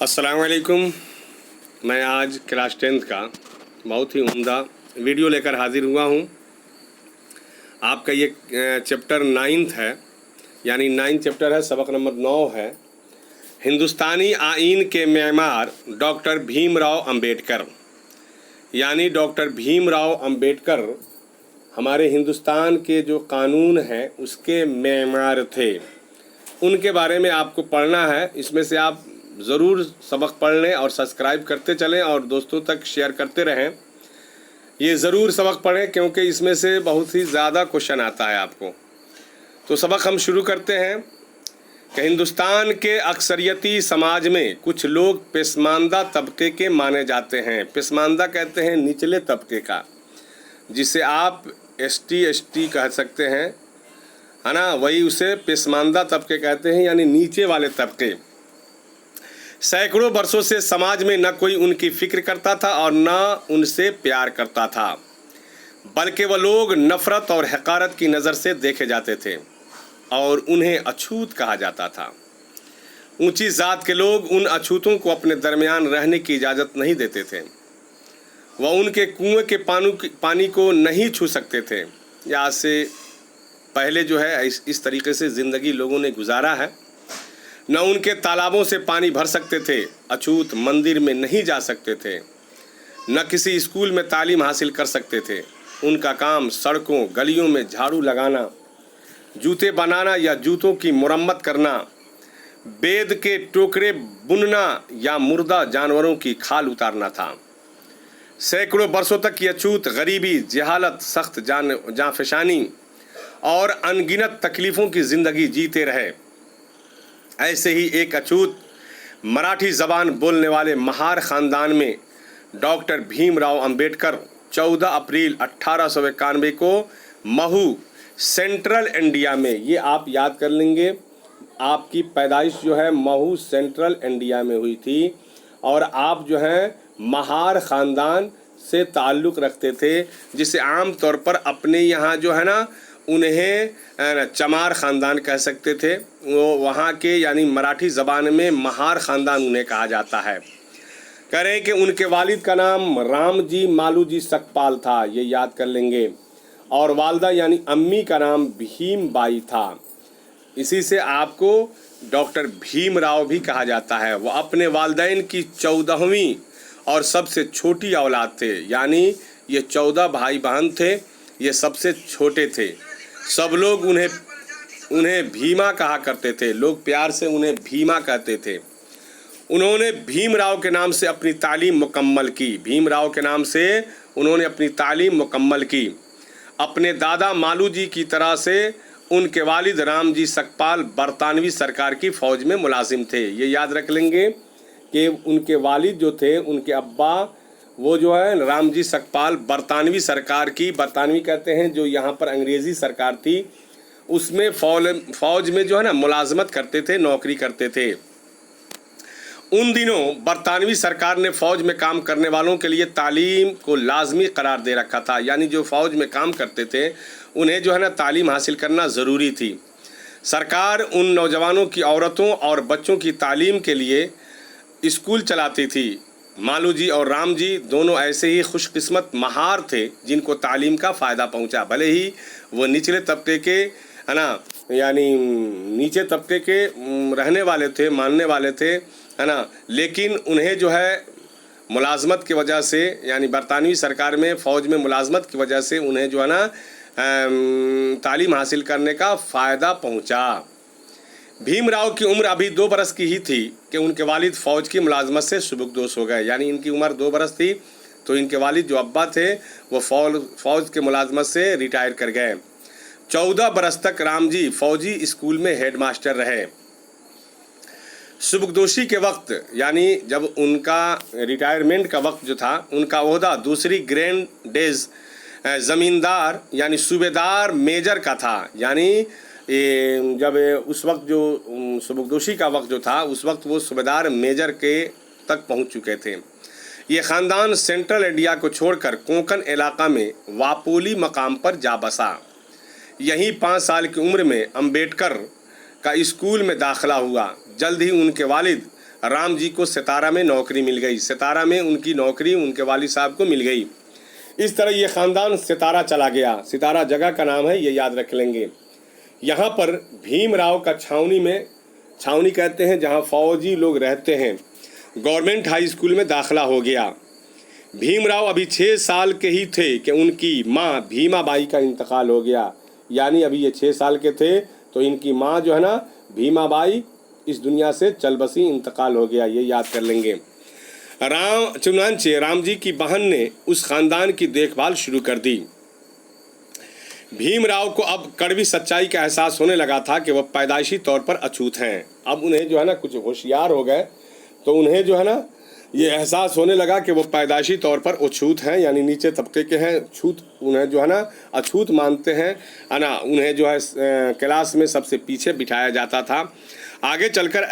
अस्सलाम वालेकुम। मैं आज क्लास 10th का बहुत ही उम्दा वीडियो लेकर हाज़िर हुआ हूँ। आपका ये चैप्टर 9th है, यानी 9th चैप्टर है, सबक नंबर 9 है। हिंदुस्तानी आइन के मेमार डॉक्टर भीमराव अंबेडकर, यानी डॉक्टर भीमराव अंबेडकर हमारे हिंदुस्तान के जो कानून हैं उसके मेमार थे। उनके बारे में आपको पढ़ना है। इसमें से आप ज़रूर सबक पढ़ लें और सब्सक्राइब करते चलें और दोस्तों तक शेयर करते रहें। ये ज़रूर सबक पढ़ें क्योंकि इसमें से बहुत ही ज़्यादा क्वेश्चन आता है आपको। तो सबक हम शुरू करते हैं कि हिंदुस्तान के अक्सरियती समाज में कुछ लोग पसमानदा तबके के माने जाते हैं। पसमानदा कहते हैं निचले तबके का, जिसे आप ST कह सकते हैं, है ना, वही उसे पसमानदा तबके कहते हैं, यानी नीचे वाले तबके। सैकड़ों वर्षों से समाज में न कोई उनकी फिक्र करता था और न उनसे प्यार करता था, बल्कि वह लोग नफ़रत और हक़ारत की नज़र से देखे जाते थे और उन्हें अछूत कहा जाता था। ऊंची ज़ात के लोग उन अछूतों को अपने दरमियान रहने की इजाज़त नहीं देते थे। वह उनके कुएं के पानी को नहीं छू सकते थे। या आज से पहले जो है इस तरीके से ज़िंदगी लोगों ने गुजारा है। न उनके तालाबों से पानी भर सकते थे, अछूत मंदिर में नहीं जा सकते थे, न किसी स्कूल में तालीम हासिल कर सकते थे। उनका काम सड़कों गलियों में झाड़ू लगाना, जूते बनाना या जूतों की मुरम्मत करना, बेद के टोकरे बुनना या मुर्दा जानवरों की खाल उतारना था। सैकड़ों वर्षों तक ये अछूत गरीबी, जहालत, सख्त जांफशानी और अनगिनत तकलीफ़ों की ज़िंदगी जीते रहे। ऐसे ही एक अछूत मराठी ज़बान बोलने वाले महार ख़ानदान में डॉक्टर भीमराव अंबेडकर 14 अप्रैल 1891 को महू सेंट्रल इंडिया में, ये आप याद कर लेंगे, आपकी पैदाइश जो है महू सेंट्रल इंडिया में हुई थी और आप जो है महार ख़ानदान से ताल्लुक़ रखते थे, जिसे आम तौर पर अपने यहाँ जो है ना उन्हें चमार ख़ानदान कह सकते थे। वो वहाँ के, यानी मराठी ज़बान में महार ख़ानदान उन्हें कहा जाता है। कह रहे हैं कि उनके वालिद का नाम रामजी मालूजी सकपाल था, ये याद कर लेंगे, और वालदा यानी अम्मी का नाम भीमबाई था। इसी से आपको डॉक्टर भीमराव भी कहा जाता है। वो अपने वालिदैन की 14वीं और सबसे छोटी औलाद थे, यानी ये 14 भाई बहन थे, ये सबसे छोटे थे। सब लोग उन्हें भीमा कहा करते थे, लोग प्यार से उन्हें भीमा कहते थे। उन्होंने भीमराव के नाम से अपनी तालीम मुकम्मल की। भीमराव के नाम से उन्होंने अपनी तालीम मुकम्मल की। अपने दादा मालूजी की तरह से उनके वालिद रामजी सकपाल बरतानवी सरकार की फ़ौज में मुलाजिम थे। ये याद रख लेंगे कि उनके वालिद जो थे, उनके अब्बा, वो जो है रामजी सकपाल बरतानवी सरकार की, बरतानवी कहते हैं जो यहाँ पर अंग्रेज़ी सरकार थी, उसमें फ़ौज में जो है ना मुलाजमत करते थे, नौकरी करते थे। उन दिनों बरतानवी सरकार ने फ़ौज में काम करने वालों के लिए तालीम को लाजमी करार दे रखा था, यानी जो फ़ौज में काम करते थे उन्हें जो है ना तालीम हासिल करना ज़रूरी थी। सरकार उन नौजवानों की, औरतों और बच्चों की तालीम के लिए स्कूल चलाती थी। मालूजी और रामजी दोनों ऐसे ही खुशकिस्मत महार थे जिनको तालीम का फ़ायदा पहुंचा। भले ही वो निचले तबके के, है ना, यानी नीचे तबके के रहने वाले थे, मानने वाले थे, है ना, लेकिन उन्हें जो है मुलाजमत की वजह से, यानी बरतानवी सरकार में फ़ौज में मुलाजमत की वजह से उन्हें जो है ना तालीम हासिल करने का फ़ायदा पहुंचा। भीमराव की उम्र अभी 2 बरस की ही थी कि उनके वालिद फ़ौज की मुलाजमत से सुबुकदोश हो गए। यानी इनकी उम्र 2 बरस थी तो इनके वालिद जो अब्बा थे वो फ़ौज के मुलाजमत से रिटायर कर गए। 14 बरस तक रामजी फ़ौजी स्कूल में हेडमास्टर रहे। सुबुकदोशी के वक्त, यानी जब उनका रिटायरमेंट का वक्त जो था, उनका ओहदा दूसरी ग्रैंड डेज ज़मींदार यानी सूबेदार मेजर का था। यानी जब उस वक्त जो सुबुकदोशी का वक्त जो था, उस वक्त वो सूबेदार मेजर के तक पहुंच चुके थे। ये ख़ानदान सेंट्रल इंडिया को छोड़कर कोंकण इलाका में वापोली मकाम पर जा बसा। यहीं 5 साल की उम्र में अंबेडकर का स्कूल में दाखिला हुआ। जल्द ही उनके वालिद राम जी को सितारा में नौकरी मिल गई, सितारा में उनकी नौकरी उनके वालिद साहब को मिल गई। इस तरह ये ख़ानदान सितारा चला गया। सितारा जगह का नाम है, ये याद रख लेंगे। यहाँ पर भीमराव का छावनी कहते हैं जहाँ फौजी लोग रहते हैं, गवर्नमेंट हाई स्कूल में दाखिला हो गया। भीमराव अभी 6 साल के ही थे कि उनकी माँ भीमाबाई का इंतकाल हो गया। यानी अभी ये 6 साल के थे तो इनकी माँ जो है ना भीमाबाई इस दुनिया से चल बसी, इंतकाल हो गया, ये याद कर लेंगे। चुनांचे राम जी की बहन ने उस ख़ानदान की देखभाल शुरू कर दी। भीमराव को अब कड़वी सच्चाई का एहसास होने लगा था कि वह पैदाइशी तौर पर अछूत हैं। अब उन्हें जो है ना कुछ होशियार हो गए तो उन्हें जो है ना ये एहसास होने लगा कि वो पैदाइशी तौर पर अछूत हैं, यानी नीचे तबके के हैं। छूत उन्हें जो है ना अछूत मानते हैं, है ना। उन्हें जो है क्लास में सबसे पीछे बिठाया जाता था। आगे चलकर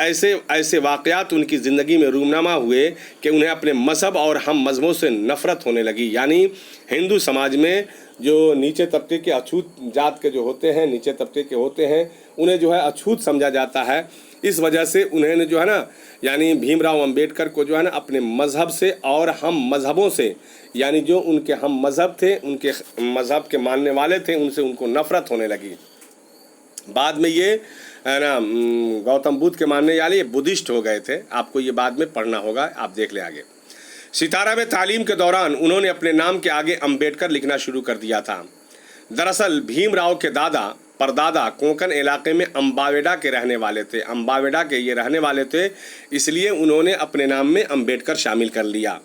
ऐसे वाक़यात उनकी ज़िंदगी में रूमनामा हुए कि उन्हें अपने मज़हब और हम मज़हबों से नफ़रत होने लगी। यानी हिंदू समाज में जो नीचे तबके के अछूत जात के जो होते हैं, नीचे तबके के होते हैं, उन्हें जो है अछूत समझा जाता है। इस वजह से उन्हें जो है ना यानी भीमराव अंबेडकर को जो है ना अपने मज़हब से और हम मज़हबों से, यानी जो उनके हम मज़हब थे, उनके मज़हब के मानने वाले थे, उनसे उनको नफ़रत होने लगी। बाद में ये है ना गौतम बुद्ध के मानने वाले ये बुद्धिस्ट हो गए थे। आपको ये बाद में पढ़ना होगा, आप देख लें आगे। सितारा में तालीम के दौरान उन्होंने अपने नाम के आगे अंबेडकर लिखना शुरू कर दिया था। दरअसल भीमराव के परदादा कोंकण इलाके में अम्बावेडा के रहने वाले थे। अम्बावेडा के ये रहने वाले थे, इसलिए उन्होंने अपने नाम में अंबेडकर शामिल कर लिया।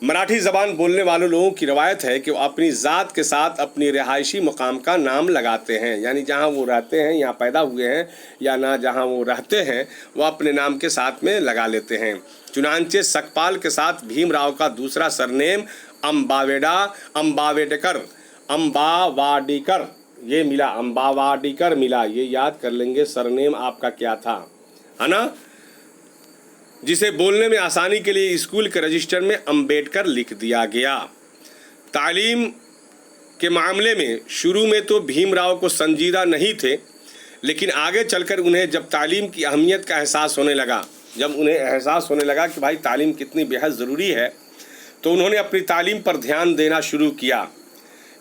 मराठी ज़बान बोलने वाले लोगों की रवायत है कि वो अपनी ज़ात के साथ अपनी रिहायशी मुकाम का नाम लगाते हैं, यानी जहाँ वो रहते हैं, यहाँ पैदा हुए हैं या ना जहाँ वो रहते हैं, वो अपने नाम के साथ में लगा लेते हैं। चुनांचे सकपाल के साथ भीमराव का दूसरा सरनेम अम्बावाडीकर ये मिला, अम्बावाडीकर मिला। ये याद कर लेंगे सरनेम आपका क्या था, है ना, जिसे बोलने में आसानी के लिए स्कूल के रजिस्टर में अंबेडकर लिख दिया गया। तालीम के मामले में शुरू में तो भीमराव को संजीदा नहीं थे, लेकिन आगे चलकर उन्हें जब तालीम की अहमियत का एहसास होने लगा, जब उन्हें एहसास होने लगा कि भाई तालीम कितनी बेहद ज़रूरी है, तो उन्होंने अपनी तालीम पर ध्यान देना शुरू किया।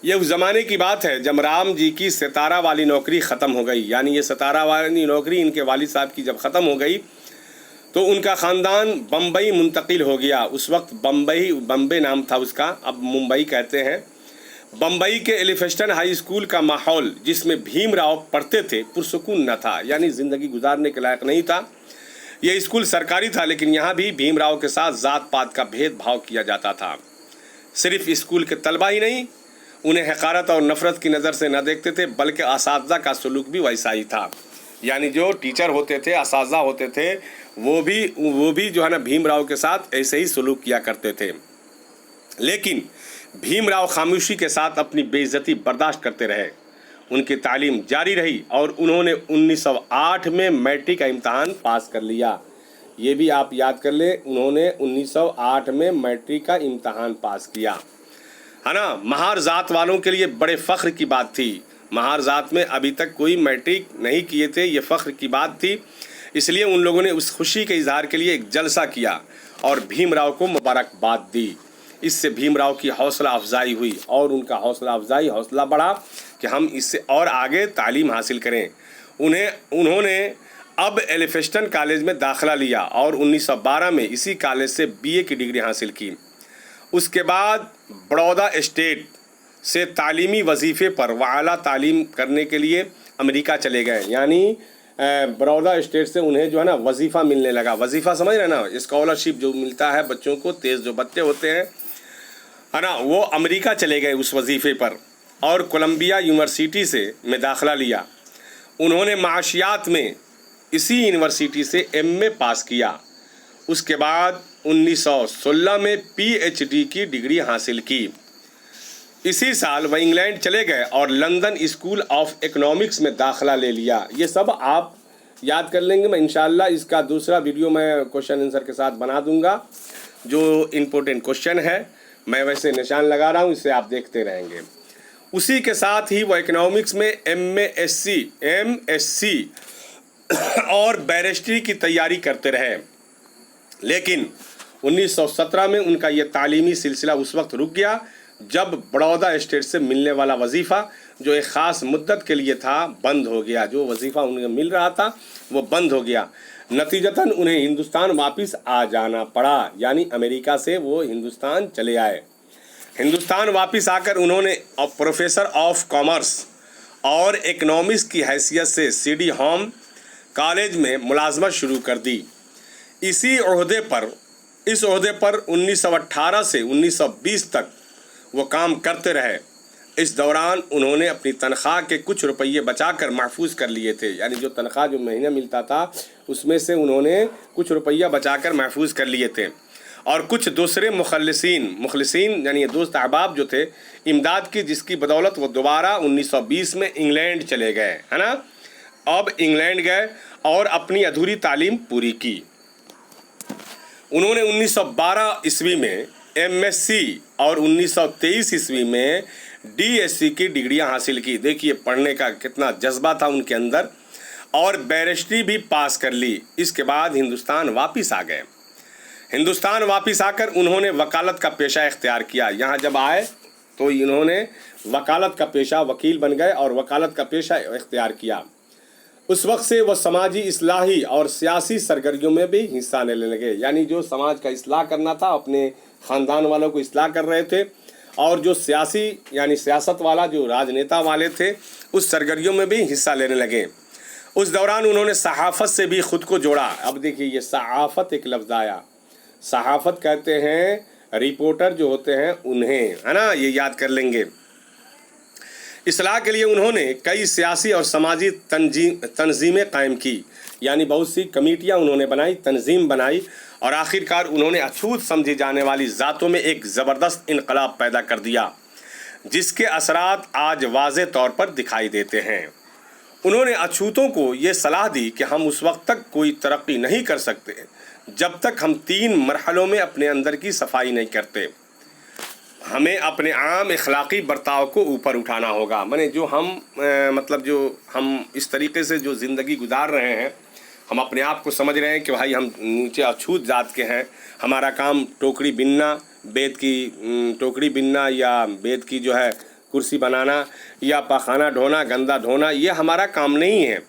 ये उस ज़माने की बात है जब राम जी की सितारा वाली नौकरी ख़त्म हो गई। यानी ये सितारा वाली नौकरी इनके वालिद साहब की जब ख़त्म हो गई तो उनका ख़ानदान बम्बई मुंतकिल हो गया। उस वक्त बम्बे नाम था उसका, अब मुंबई कहते हैं। बम्बई के एलिफेस्टन हाई स्कूल का माहौल जिसमें भीमराव पढ़ते थे पुरसुकून न था, यानी ज़िंदगी गुजारने के लायक नहीं था। यह स्कूल सरकारी था, लेकिन यहाँ भी भीमराव के साथ ज़ात पात का भेदभाव किया जाता था। सिर्फ स्कूल के तलबा ही नहीं उन्हें हक़ारत और नफ़रत की नज़र से न देखते थे, बल्कि असातिज़ा का सलूक भी वैसा ही था। यानी जो टीचर होते थे, असातिज़ा होते थे, वो भी जो है ना भीमराव के साथ ऐसे ही सलूक किया करते थे। लेकिन भीमराव खामोशी के साथ अपनी बेइज्जती बर्दाश्त करते रहे। उनकी तालीम जारी रही और उन्होंने 1908 में मैट्रिक का इम्तहान पास कर लिया। ये भी आप याद कर ले, उन्होंने 1908 में मैट्रिक का इम्तहान पास किया, है ना। महार ज़ात वालों के लिए बड़े फ़ख्र की बात थी। महार ज़ात में अभी तक कोई मैट्रिक नहीं किए थे, ये फ़ख्र की बात थी। इसलिए उन लोगों ने उस खुशी के इजहार के लिए एक जलसा किया और भीमराव को मुबारकबाद दी। इससे भीमराव की हौसला अफजाई हुई और उनका हौसला बढ़ा कि हम इससे और आगे तालीम हासिल करें। उन्होंने अब एलिफेस्टन कॉलेज में दाखिला लिया और 1912 में इसी कॉलेज से बीए की डिग्री हासिल की। उसके बाद बड़ौदा स्टेट से तालीमी वजीफ़े पर व आला तालीम करने के लिए अमेरिका चले गए। यानी बड़ौदा स्टेट से उन्हें जो है ना वजीफ़ा मिलने लगा। वजीफ़ा समझ रहे ना, स्कॉलरशिप जो मिलता है बच्चों को, तेज़ जो बच्चे होते हैं, है ना, वो अमेरिका चले गए उस वजीफ़े पर और कोलंबिया यूनिवर्सिटी में दाखिला लिया। उन्होंने माशियात में इसी यूनिवर्सिटी से एमए पास किया। उसके बाद 1916 में पीएचडी की डिग्री हासिल की। इसी साल वह इंग्लैंड चले गए और लंदन स्कूल ऑफ इकोनॉमिक्स में दाखिला ले लिया। ये सब आप याद कर लेंगे। मैं इंशाल्लाह इसका दूसरा वीडियो मैं क्वेश्चन आंसर के साथ बना दूंगा। जो इम्पोर्टेंट क्वेश्चन है मैं वैसे निशान लगा रहा हूँ, इससे आप देखते रहेंगे। उसी के साथ ही वह इकोनॉमिक्स में एमएससी और बैरिस्ट्री की तैयारी करते रहे। लेकिन 1917 में उनका ये तालीमी सिलसिला उस वक्त रुक गया जब बड़ौदा स्टेट से मिलने वाला वजीफ़ा जो एक ख़ास मुद्दत के लिए था बंद हो गया। जो वजीफ़ा उन्हें मिल रहा था वो बंद हो गया। नतीजतन उन्हें हिंदुस्तान वापस आ जाना पड़ा, यानी अमेरिका से वो हिंदुस्तान चले आए। हिंदुस्तान वापस आकर उन्होंने प्रोफेसर ऑफ कॉमर्स और इकनॉमिक्स की हैसियत से सीडी होम कॉलेज में मुलाजमत शुरू कर दी। इस ओहदे पर 1918 से 1920 तक वो काम करते रहे। इस दौरान उन्होंने अपनी तनख्वाह के कुछ रुपये बचाकर महफूज कर लिए थे, यानी जो तनख्वाह जो महीने मिलता था उसमें से उन्होंने कुछ रुपया बचाकर महफूज कर लिए थे। और कुछ दूसरे मुखलिसीन यानी दोस्त अहबाब जो थे इमदाद की, जिसकी बदौलत वो दोबारा 1920 में इंग्लैंड चले गए, है ना। अब इंग्लैंड गए और अपनी अधूरी तालीम पूरी की। उन्होंने 1912 ईस्वी में एमएससी और 1923 ईस्वी में डीएससी की डिग्रियां हासिल की। देखिए पढ़ने का कितना जज्बा था उनके अंदर, और बैरिस्ट्री भी पास कर ली। इसके बाद हिंदुस्तान वापस आ गए। हिंदुस्तान वापस आकर उन्होंने वकालत का पेशा इख्तियार किया। यहाँ जब आए तो इन्होंने वकालत का पेशा, वकील बन गए और वकालत का पेशा इख्तियार किया। उस वक्त से वह समाजी इस्लाही और सियासी सरगर्मियों में भी हिस्सा लेने लगे, यानी जो समाज का इस्लाह करना था, अपने ख़ानदान वालों को इस्लाह कर रहे थे, और जो सियासी यानी सियासत वाला जो राजनेता वाले थे उस सरगर्मियों में भी हिस्सा लेने लगे। उस दौरान उन्होंने सहाफ़त से भी ख़ुद को जोड़ा। अब देखिए ये सहाफ़त एक लफ्ज़ आया, सहाफ़त कहते हैं रिपोर्टर जो होते हैं उन्हें, है ना, ये याद कर लेंगे। इस्लाह के लिए उन्होंने कई सियासी और समाजी तंजीमें कायम की, यानी बहुत सी कमेटियां उन्होंने बनाई, तंजीम बनाई, और आखिरकार उन्होंने अछूत समझी जाने वाली ज़ातों में एक ज़बरदस्त इनकलाब पैदा कर दिया, जिसके असरात आज वाज़े तौर पर दिखाई देते हैं। उन्होंने अछूतों को ये सलाह दी कि हम उस वक्त तक कोई तरक्की नहीं कर सकते जब तक हम 3 मरहलों में अपने अंदर की सफाई नहीं करते। हमें अपने आम अखलाक़ी बर्ताव को ऊपर उठाना होगा। माने जो हम मतलब जो हम इस तरीके से जो ज़िंदगी गुजार रहे हैं, हम अपने आप को समझ रहे हैं कि भाई हम नीचे अछूत जात के हैं, हमारा काम टोकरी बिनना, बेत की टोकरी बिनना, या बेत की जो है कुर्सी बनाना, या पाखाना ढोना, गंदा ढोना, ये हमारा काम नहीं है।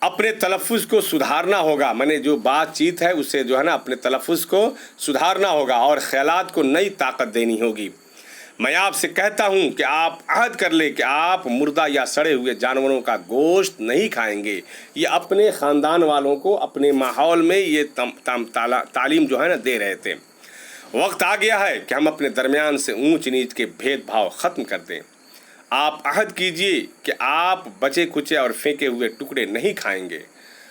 अपने तलफ़ुज़ को सुधारना होगा, माने जो बातचीत है उससे जो है ना अपने तलफ़ुज़ को सुधारना होगा और ख़यालात को नई ताकत देनी होगी। मैं आपसे कहता हूँ कि आप अहद कर ले कि आप मुर्दा या सड़े हुए जानवरों का गोश्त नहीं खाएंगे। ये अपने ख़ानदान वालों को अपने माहौल में ये तालीम जो है ना दे रहे थे। वक्त आ गया है कि हम अपने दरमियान से ऊंच नीच के भेदभाव ख़त्म कर दें। आप अहद कीजिए कि आप बचे कुचे और फेंके हुए टुकड़े नहीं खाएंगे।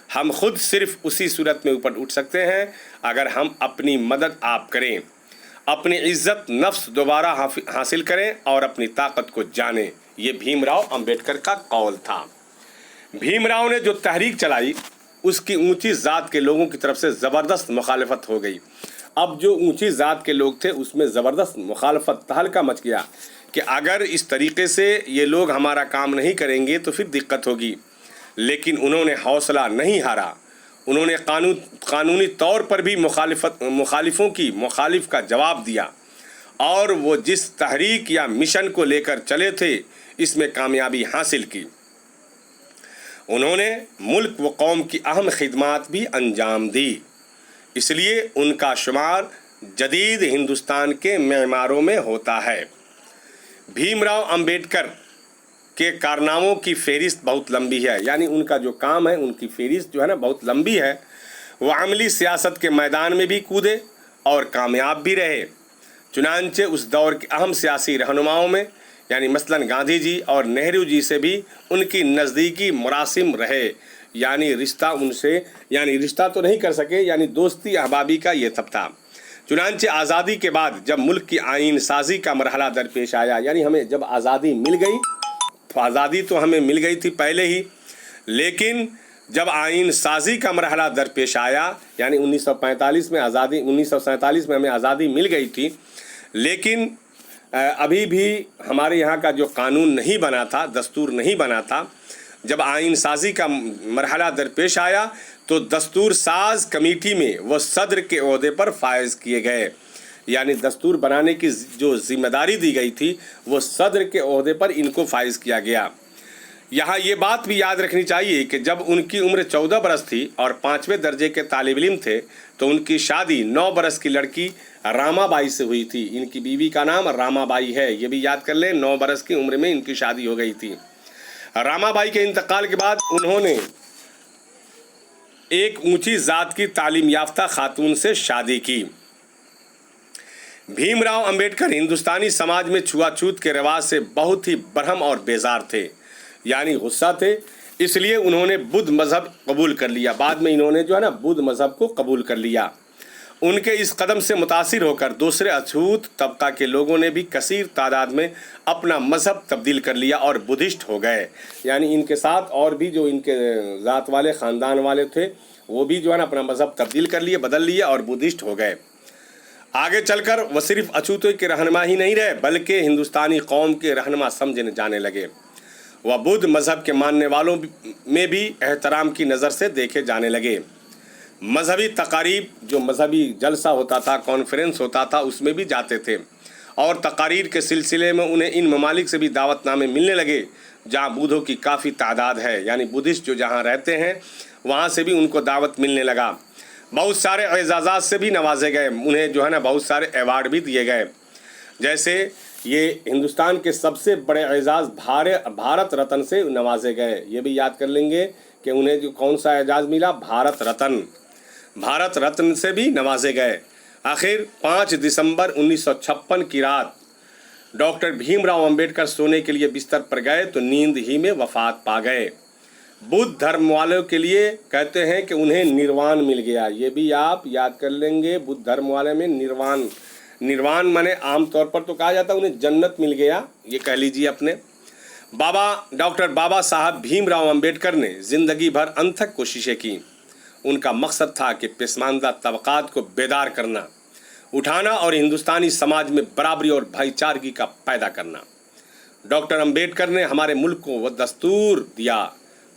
हम खुद सिर्फ उसी सूरत में ऊपर उठ सकते हैं अगर हम अपनी मदद आप करें, अपनी इज़्ज़त नफ्स दोबारा हासिल करें और अपनी ताकत को जानें। ये भीमराव अंबेडकर का कौल था। भीमराव ने जो तहरीक चलाई उसकी ऊंची ज़ात के लोगों की तरफ से ज़बरदस्त मुखालफत हो गई। अब जो ऊंची ज़ात के लोग थे उसमें ज़बरदस्त मुखालफत तहलका मच गया कि अगर इस तरीके से ये लोग हमारा काम नहीं करेंगे तो फिर दिक्कत होगी। लेकिन उन्होंने हौसला नहीं हारा। उन्होंने कानूनी तौर पर भी मुखालिफों की मुखालिफ का जवाब दिया, और वो जिस तहरीक या मिशन को लेकर चले थे इसमें कामयाबी हासिल की। उन्होंने मुल्क व कौम की अहम खिदमात भी अंजाम दी, इसलिए उनका शुमार जदीद हिंदुस्तान के मेमारों में होता है। भीमराव अंबेडकर के कारनामों की फ़हरिस्त बहुत लंबी है, यानी उनका जो काम है उनकी फ़हरिस्त जो है ना बहुत लंबी है। वो अमली सियासत के मैदान में भी कूदे और कामयाब भी रहे। चुनांचे उस दौर के अहम सियासी रहनुमाओं में यानी मसलन गांधी जी और नेहरू जी से भी उनकी नज़दीकी मुरासिम रहे, यानी रिश्ता उनसे यानी रिश्ता तो नहीं कर सके, यानी दोस्ती अहबाबी का ये सब था। चुनांचे आज़ादी के बाद जब मुल्क की आइन साजी का मरहला दरपेश आया, यानी हमें जब आज़ादी मिल गई, तो आज़ादी तो हमें मिल गई थी पहले ही, लेकिन जब आइन साजी का मरहला दरपेश आया, यानी 1945 में आज़ादी 1947 में हमें आज़ादी मिल गई थी, लेकिन अभी भी हमारे यहाँ का जो कानून नहीं बना था, दस्तूर नहीं बना था, जब आइन साजी का मरहला दरपेश आया तो दस्तूर साज कमेटी में वो सदर के ओहदे पर फायज किए गए, यानी दस्तूर बनाने की जो जिम्मेदारी दी गई थी वो सदर के ओहदे पर इनको फायज किया गया। यहाँ ये बात भी याद रखनी चाहिए कि जब उनकी उम्र 14 बरस थी और 5वें दर्जे के तालिब इल्म थे तो उनकी शादी 9 बरस की लड़की रामाबाई से हुई थी। इनकी बीवी का नाम रामाबाई है, ये भी याद कर लें। 9 बरस की उम्र में इनकी शादी हो गई थी। रामाबाई के इंतकाल के बाद उन्होंने एक ऊंची जात की तालीम याफ्ता खातून से शादी की। भीमराव अंबेडकर हिंदुस्तानी समाज में छुआछूत के रिवाज से बहुत ही बरहम और बेजार थे, यानी गुस्सा थे, इसलिए उन्होंने बुद्ध मज़हब कबूल कर लिया। बाद में इन्होंने जो है ना बुद्ध मज़हब को कबूल कर लिया। उनके इस कदम से मुतासिर होकर दूसरे अछूत तबका के लोगों ने भी कसीर तादाद में अपना मज़हब तब्दील कर लिया और बुद्धिस्ट हो गए। यानी इनके साथ और भी जो इनके ज़ात वाले ख़ानदान वाले थे वो भी जो है ना अपना मज़हब तब्दील कर लिए, बदल लिए और बुद्धिस्ट हो गए। आगे चलकर वह सिर्फ अछूतों के रहनुमा ही नहीं रहे बल्कि हिंदुस्तानी कौम के रहनुमा समझे जाने लगे। वह बुद्ध मज़हब के मानने वालों में भी एहतराम की नज़र से देखे जाने लगे। मजहबी तकारीब, जो मजहबी जलसा होता था, कॉन्फ्रेंस होता था, उसमें भी जाते थे और तकारीर के सिलसिले में उन्हें इन ममालिक से भी दावतनामे मिलने लगे जहाँ बुद्धों की काफ़ी तादाद है, यानी बुद्धिस्ट जो जहाँ रहते हैं वहाँ से भी उनको दावत मिलने लगा। बहुत सारे एजाज़ात से भी नवाजे गए, उन्हें जो है ना बहुत सारे अवार्ड भी दिए गए। जैसे ये हिंदुस्तान के सबसे बड़े एजाज़ भारत रत्न से नवाजे गए, ये भी याद कर लेंगे कि उन्हें जो कौन सा एजाज़ मिला, भारत रत्न से भी नवाजे गए। आखिर 5 दिसंबर 1956 की रात डॉक्टर भीमराव अंबेडकर सोने के लिए बिस्तर पर गए तो नींद ही में वफात पा गए। बुद्ध धर्म वालों के लिए कहते हैं कि उन्हें निर्वाण मिल गया, ये भी आप याद कर लेंगे। बुद्ध धर्म वाले में निर्वाण माने आमतौर पर तो कहा जाता है उन्हें जन्नत मिल गया, ये कह लीजिए अपने। डॉक्टर बाबा साहब भीमराव अंबेडकर ने ज़िंदगी भर अनथक कोशिशें की। उनका मकसद था कि पसमानदा तबकात को बेदार करना, उठाना और हिंदुस्तानी समाज में बराबरी और भाईचारगी का पैदा करना। डॉक्टर अंबेडकर ने हमारे मुल्क को वह दस्तूर दिया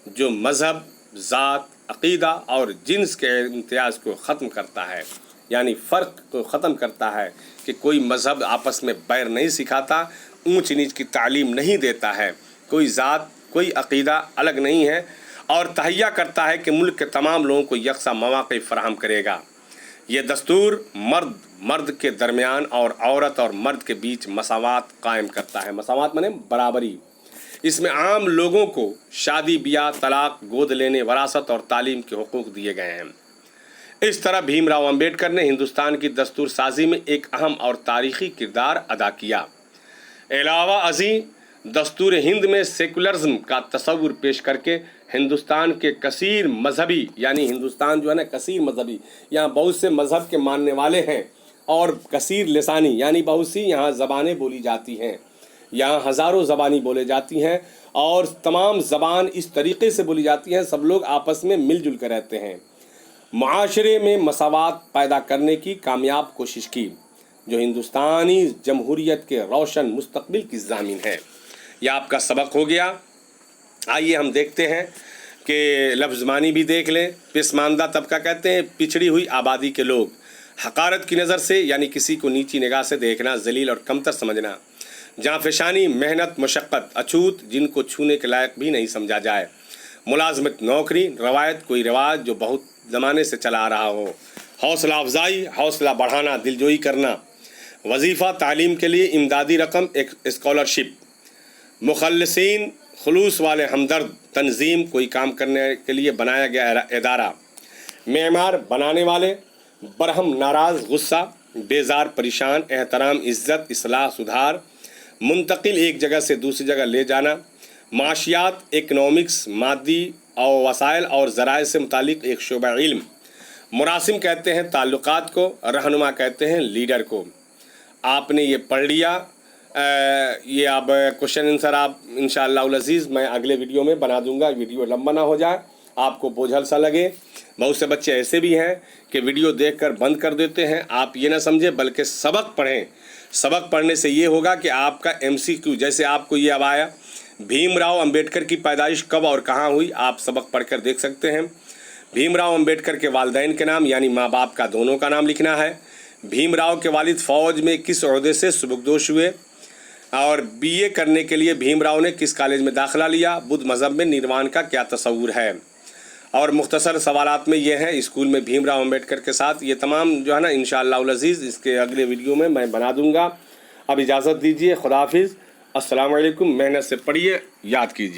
जो मज़हब, ज़ात, अक़ीदा और जिन्स के इम्तियाज़ को ख़त्म करता है, यानी फ़र्क को ख़त्म करता है कि कोई मज़हब आपस में बैर नहीं सिखाता, ऊंच नीच की तालीम नहीं देता है, कोई ज़ात, कोई अक़ीदा अलग नहीं है और तहैया करता है कि मुल्क के तमाम लोगों को यकसा मौक़े फ़राहम करेगा। ये दस्तूर मर्द के दरमियान और औरत और मर्द के बीच मसावात कायम करता है। मसावात माने बराबरी। इसमें आम लोगों को शादी, ब्याह, तलाक, गोद लेने, वरासत और तालीम के हुकूक दिए गए हैं। इस तरह भीमराव अंबेडकर ने हिंदुस्तान की दस्तूर साजी में एक अहम और तारीख़ी किरदार अदा किया। अलावा अज़ीं दस्तूर हिंद में सेकुलरिज्म का तस्वुर पेश करके हिंदुस्तान के कसीर मजहबी, यानी हिंदुस्तान जो है ना कसीर मजहबी, यहाँ बहुत से मज़हब के मानने वाले हैं और कसीर लिसानी यानी बहुत सी यहाँ ज़बानें बोली जाती हैं। यहाँ हज़ारों ज़बानी बोले जाती हैं और तमाम ज़बान इस तरीक़े से बोली जाती हैं, सब लोग आपस में मिलजुल कर रहते हैं। माशरे में मसावात पैदा करने की कामयाब कोशिश की जो हिंदुस्तानी जमहूरियत के रोशन मुस्तकबिल की ज़ामिन है। यह आपका सबक हो गया। आइए हम देखते हैं कि लफ्ज़ मानी भी देख लें। पसमानदा तबका कहते हैं पिछड़ी हुई आबादी के लोग, हकारत की नज़र से यानी किसी को नीची निगाह से देखना, जलील और कमतर समझना, जांफशानी, मेहनत, मशक्क़त, अछूत जिनको छूने के लायक भी नहीं समझा जाए, मुलाजमत, नौकरी, रवायत, कोई रिवाज जो बहुत ज़माने से चला आ रहा हो, हौसला अफजाई, हौसला बढ़ाना, दिलजोई करना, वजीफ़ा, तालीम के लिए इमदादी रकम, एक स्कॉलरशिप, मुखल्लिसीन, खुलूस वाले हमदर्द, तंजीम, कोई काम करने के लिए बनाया गया इदारा, मेमार, बनाने वाले, बरहम, नाराज़, गुस्सा, बेजार, परेशान, एहतराम, इज़्ज़त, इस्लाह, सुधार, मुंतकिल, एक जगह से दूसरी जगह ले जाना, माशियात, इकनॉमिक्स, मादी और वसाइल और ज़राए से मुतालिक एक शोबा इल्म, मुरासिम कहते हैं ताल्लुकात को, रहनुमा कहते हैं लीडर को। आपने ये पढ़ लिया। ये आप क्वेश्चन आंसर आप इंशाअल्लाह अज़ीज़ मैं अगले वीडियो में बना दूंगा, वीडियो लंबा ना हो जाए, आपको बोझल सा लगे। बहुत से बच्चे ऐसे भी हैं कि वीडियो देखकर बंद कर देते हैं। आप ये ना समझे बल्कि सबक पढ़ें। सबक पढ़ने से ये होगा कि आपका MCQ, जैसे आपको ये अब आया भीमराव अंबेडकर की पैदाइश कब और कहाँ हुई, आप सबक पढ़कर देख सकते हैं। भीमराव अंबेडकर के वालिदैन के नाम यानी माँ बाप का दोनों का नाम लिखना है। भीमराव के वालिद फ़ौज में किस ओहदे से सुबकदोश हुए, और बीए करने के लिए भीमराव ने किस कॉलेज में दाखिला लिया। बुद्ध मज़हब में निर्वाण का क्या तस्वुर है। और मुख्तसर सवालात में ये हैं स्कूल में भीमराव अंबेडकर के साथ, ये तमाम जो है ना इंशाअल्लाह अज़ीज़ इसके अगले वीडियो में मैं बना दूँगा। अब इजाज़त दीजिए, खुदा हाफिज़, अस्सलाम वालेकुम। मेहनत से पढ़िए, याद कीजिए।